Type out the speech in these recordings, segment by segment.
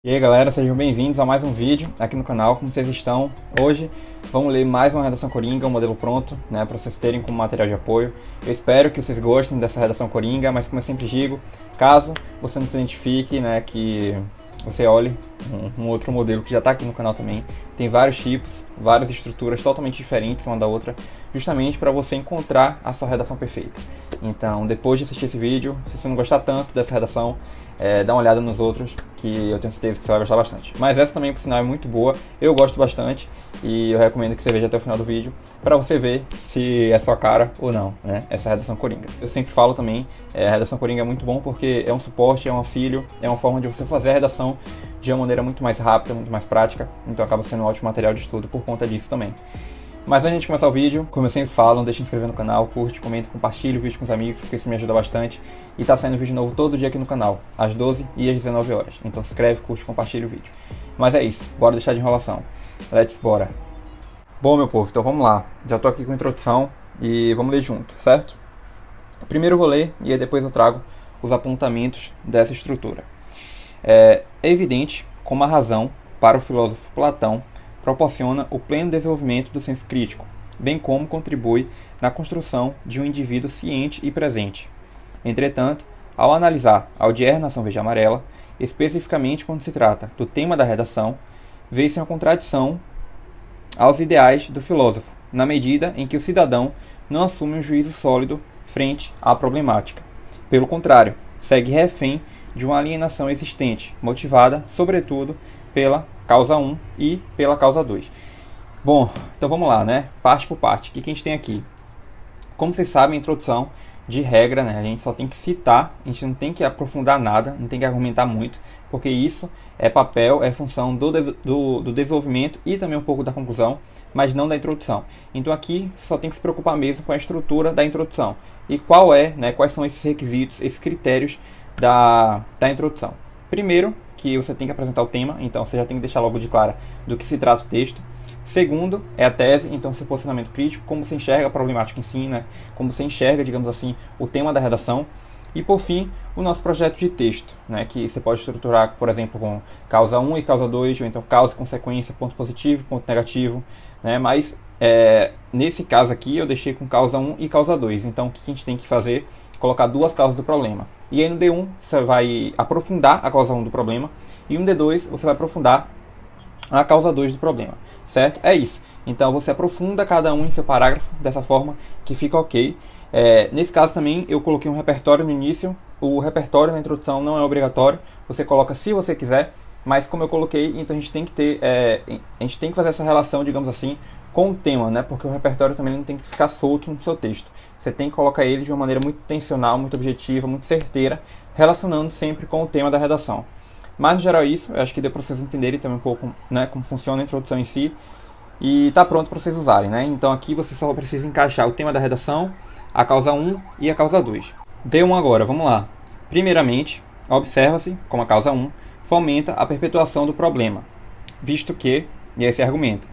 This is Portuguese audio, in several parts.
E aí galera, sejam bem-vindos a mais um vídeo aqui no canal. Como vocês estão? Hoje vamos ler mais uma redação Coringa, um modelo pronto, né, para vocês terem como material de apoio. Eu espero que vocês gostem dessa redação Coringa, mas como eu sempre digo, caso você não se identifique, né, que você olhe um outro modelo que já está aqui no canal também. Tem vários tipos, várias estruturas totalmente diferentes uma da outra, justamente para você encontrar a sua redação perfeita. Então, depois de assistir esse vídeo, se você não gostar tanto dessa redação, dá uma olhada nos outros, que eu tenho certeza que você vai gostar bastante. Mas essa também, por sinal, é muito boa, eu gosto bastante e eu recomendo que você veja até o final do vídeo para você ver se é sua cara ou não, né? Essa redação Coringa. Eu sempre falo também, a redação Coringa é muito bom porque é um suporte, é um auxílio, é uma forma de você fazer a redação de uma maneira muito mais rápida, muito mais prática, então acaba sendo um ótimo material de estudo por conta disso também. Mas antes de começar o vídeo, como eu sempre falo, não deixe de se inscrever no canal, curte, comenta, compartilhe o vídeo com os amigos, porque isso me ajuda bastante. E tá saindo vídeo novo todo dia aqui no canal, às 12 e às 19 horas. Então se inscreve, curte, compartilha o vídeo. Mas é isso, bora deixar de enrolação. Bora! Bom, meu povo, então vamos lá. Já tô aqui com a introdução e vamos ler junto, certo? Primeiro eu vou ler e aí depois eu trago os apontamentos dessa estrutura. É evidente como a razão, para o filósofo Platão, proporciona o pleno desenvolvimento do senso crítico, bem como contribui na construção de um indivíduo ciente e presente. Entretanto, ao analisar a Audier Nação Verde Amarela, especificamente quando se trata do tema da redação, vê-se uma contradição aos ideais do filósofo, na medida em que o cidadão não assume um juízo sólido frente à problemática. Pelo contrário, segue refém de uma alienação existente, motivada, sobretudo, pela causa 1 e pela causa 2. Bom, então vamos lá, né? Parte por parte. O que a gente tem aqui? Como vocês sabem, a introdução de regra, né? A gente só tem que citar, a gente não tem que aprofundar nada, não tem que argumentar muito, porque isso é papel, é função do desenvolvimento e também um pouco da conclusão, mas não da introdução. Então aqui só tem que se preocupar mesmo com a estrutura da introdução. E quais são esses requisitos, esses critérios da introdução. Primeiro, que você tem que apresentar o tema, então você já tem que deixar logo de clara do que se trata o texto. Segundo, é a tese, então seu posicionamento crítico, como você enxerga a problemática em si, né? Como você enxerga, digamos assim, o tema da redação. E por fim, o nosso projeto de texto, né? Que você pode estruturar, por exemplo, com causa 1 e causa 2, ou então causa e consequência, ponto positivo, ponto negativo, né? Mas nesse caso aqui eu deixei com causa 1 e causa 2, então o que a gente tem que fazer? Colocar duas causas do problema. E aí no D1 você vai aprofundar a causa 1 do problema, e no D2 você vai aprofundar a causa 2 do problema, certo? É isso. Então você aprofunda cada um em seu parágrafo, dessa forma que fica ok. Nesse caso também eu coloquei um repertório no início. O repertório na introdução não é obrigatório, você coloca se você quiser, mas como eu coloquei, então a gente tem que fazer essa relação, digamos assim, com o tema, né? Porque o repertório também não tem que ficar solto no seu texto. Você tem que colocar ele de uma maneira muito intencional, muito objetiva, muito certeira, relacionando sempre com o tema da redação. Mas no geral é isso, eu acho que deu para vocês entenderem também um pouco, né, como funciona a introdução em si. E está pronto para vocês usarem, né? Então aqui você só precisa encaixar o tema da redação, a causa 1 e a causa 2. D1 agora, vamos lá. Primeiramente, observa-se, como a causa 1, fomenta a perpetuação do problema, visto que, e esse argumento,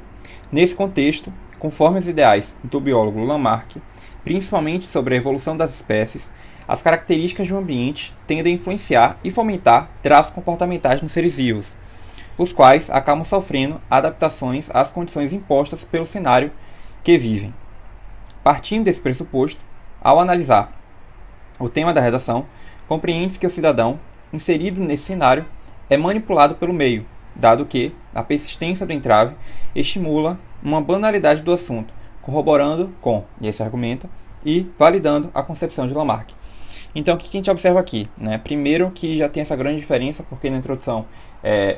nesse contexto, conforme os ideais do biólogo Lamarck, principalmente sobre a evolução das espécies, as características do ambiente tendem a influenciar e fomentar traços comportamentais nos seres vivos, os quais acabam sofrendo adaptações às condições impostas pelo cenário que vivem. Partindo desse pressuposto, ao analisar o tema da redação, compreende-se que o cidadão, inserido nesse cenário, é manipulado pelo meio, dado que a persistência do entrave estimula uma banalidade do assunto, corroborando com esse argumento e validando a concepção de Lamarck. Então, o que a gente observa aqui? Né? Primeiro que já tem essa grande diferença, porque na introdução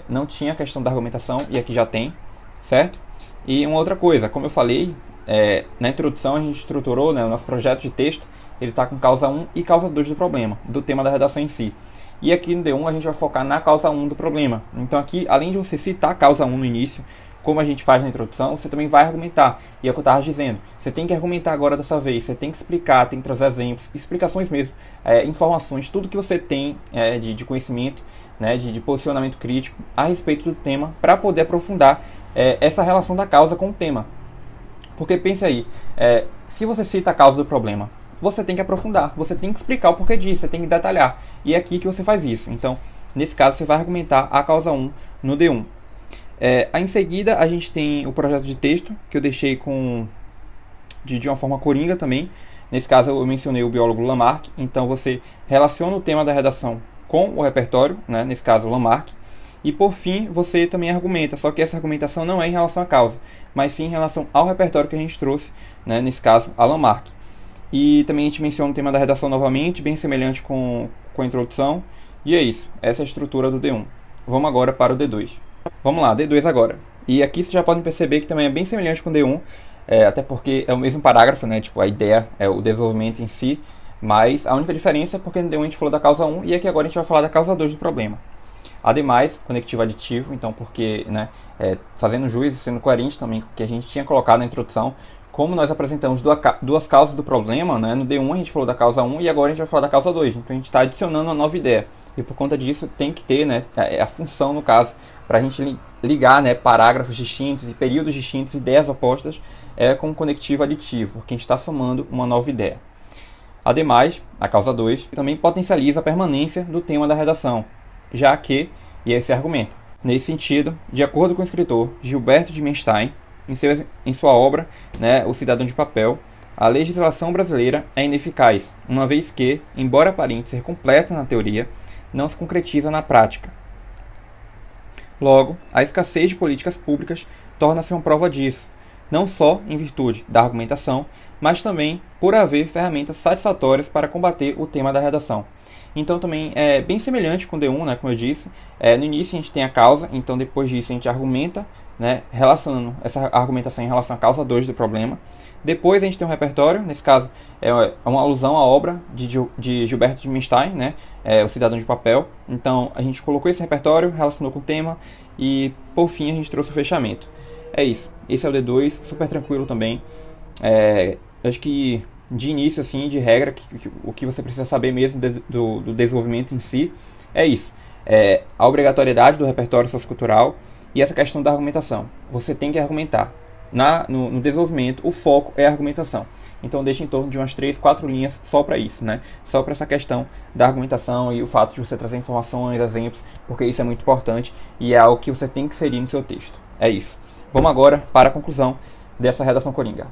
não tinha a questão da argumentação, e aqui já tem, certo? E uma outra coisa, como eu falei, na introdução a gente estruturou, né, o nosso projeto de texto, ele está com causa 1 e causa 2 do problema, do tema da redação em si. E aqui no D1 a gente vai focar na causa 1 do problema. Então aqui, além de você citar a causa 1 no início, como a gente faz na introdução, você também vai argumentar. E é o que eu estava dizendo. Você tem que argumentar agora dessa vez. Você tem que explicar, tem que trazer exemplos, explicações mesmo, informações, tudo que você tem de conhecimento, né, de posicionamento crítico a respeito do tema, para poder aprofundar essa relação da causa com o tema. Porque pense aí, se você cita a causa do problema, você tem que aprofundar, você tem que explicar o porquê disso, você tem que detalhar. E é aqui que você faz isso. Então, Nesse caso, você vai argumentar a causa 1 no D1. Aí em seguida, a gente tem o projeto de texto, que eu deixei de uma forma coringa também. Nesse caso, eu mencionei o biólogo Lamarck. Então, você relaciona o tema da redação com o repertório, né? Nesse caso, Lamarck. E, por fim, você também argumenta, só que essa argumentação não é em relação à causa, mas sim em relação ao repertório que a gente trouxe, né? Nesse caso, a Lamarck. E também a gente menciona o tema da redação novamente, bem semelhante com a introdução. E é isso, essa é a estrutura do D1. Vamos agora para o D2. Vamos lá, D2 agora. E aqui vocês já podem perceber que também é bem semelhante com o D1, até porque é o mesmo parágrafo, né? Tipo, a ideia é o desenvolvimento em si, mas a única diferença é porque no D1 a gente falou da causa 1 e aqui agora a gente vai falar da causa 2 do problema. Ademais, conectivo aditivo, então porque, né, fazendo jus e sendo coerente também com o que a gente tinha colocado na introdução, como nós apresentamos duas causas do problema, né, no D1 a gente falou da causa 1 e agora a gente vai falar da causa 2, então a gente está adicionando uma nova ideia, e por conta disso tem que ter, né, a função no caso, para a gente ligar, né, parágrafos distintos e períodos distintos, ideias opostas, com conectivo aditivo, porque a gente está somando uma nova ideia. Ademais, a causa 2 também potencializa a permanência do tema da redação, já que, e esse argumento, nesse sentido, de acordo com o escritor Gilberto de Menstein, em sua obra, né, O Cidadão de Papel, a legislação brasileira é ineficaz, uma vez que, embora aparente ser completa na teoria, não se concretiza na prática. Logo, a escassez de políticas públicas torna-se uma prova disso, não só em virtude da argumentação, mas também por haver ferramentas satisfatórias para combater o tema da redação. Então também é bem semelhante com o D1, né, como eu disse. No início a gente tem a causa, então depois disso a gente argumenta, né, relacionando essa argumentação em relação à causa 2 do problema. Depois a gente tem um repertório, nesse caso é uma alusão à obra de Gilberto de Menstein, né, O Cidadão de Papel. Então a gente colocou esse repertório, relacionou com o tema e por fim a gente trouxe o fechamento. É isso, esse é o D2, super tranquilo também. Acho que de início, assim, de regra, o que você precisa saber mesmo do desenvolvimento em si é isso. A obrigatoriedade do repertório sociocultural e essa questão da argumentação. Você tem que argumentar. No desenvolvimento, o foco é a argumentação. Então, deixa em torno de umas 3, 4 linhas só para isso, né? Só para essa questão da argumentação e o fato de você trazer informações, exemplos, porque isso é muito importante e é algo que você tem que inserir no seu texto. É isso. Vamos agora para a conclusão dessa redação coringa.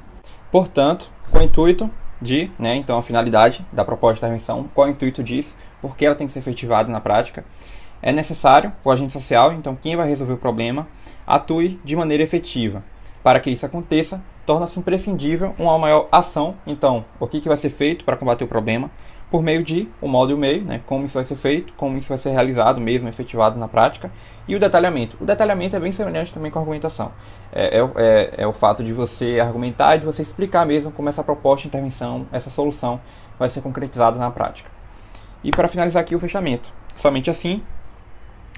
Portanto, com o intuito de, né, então a finalidade da proposta de intervenção, qual é o intuito disso, por que ela tem que ser efetivada na prática, é necessário o agente social, então quem vai resolver o problema, atue de maneira efetiva. Para que isso aconteça, torna-se imprescindível uma maior ação, então o que vai ser feito para combater o problema, por meio de o modo e o meio, né, como isso vai ser feito, como isso vai ser realizado mesmo, efetivado na prática, e o detalhamento. O detalhamento é bem semelhante também com a argumentação. É o fato de você argumentar e de você explicar mesmo como essa proposta de intervenção, essa solução vai ser concretizada na prática. E para finalizar aqui o fechamento. Somente assim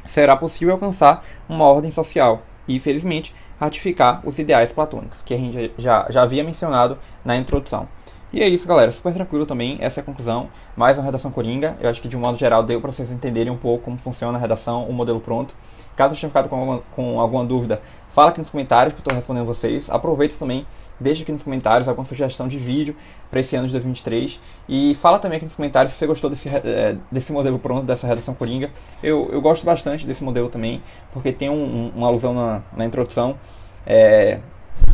será possível alcançar uma ordem social e, felizmente, ratificar os ideais platônicos, que a gente já havia mencionado na introdução. E é isso, galera, super tranquilo também, essa é a conclusão, mais uma redação coringa. Eu acho que de um modo geral deu para vocês entenderem um pouco como funciona a redação, o modelo pronto. Caso vocês tenham ficado com alguma dúvida, fala aqui nos comentários que eu estou respondendo vocês. Aproveita também, deixa aqui nos comentários alguma sugestão de vídeo para esse ano de 2023. E fala também aqui nos comentários se você gostou desse modelo pronto, dessa redação coringa. Eu gosto bastante desse modelo também, porque tem uma alusão na introdução.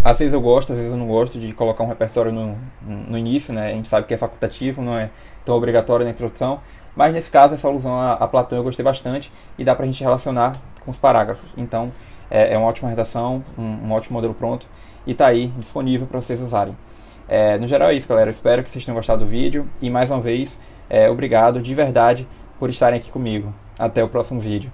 Às vezes eu gosto, às vezes eu não gosto de colocar um repertório no início, né? A gente sabe que é facultativo, não é tão obrigatório na introdução. Mas nesse caso, essa alusão a Platão eu gostei bastante e dá pra gente relacionar com os parágrafos. Então, é uma ótima redação, um ótimo modelo pronto e tá aí disponível para vocês usarem. No geral é isso, galera. Eu espero que vocês tenham gostado do vídeo e mais uma vez, obrigado de verdade por estarem aqui comigo. Até o próximo vídeo.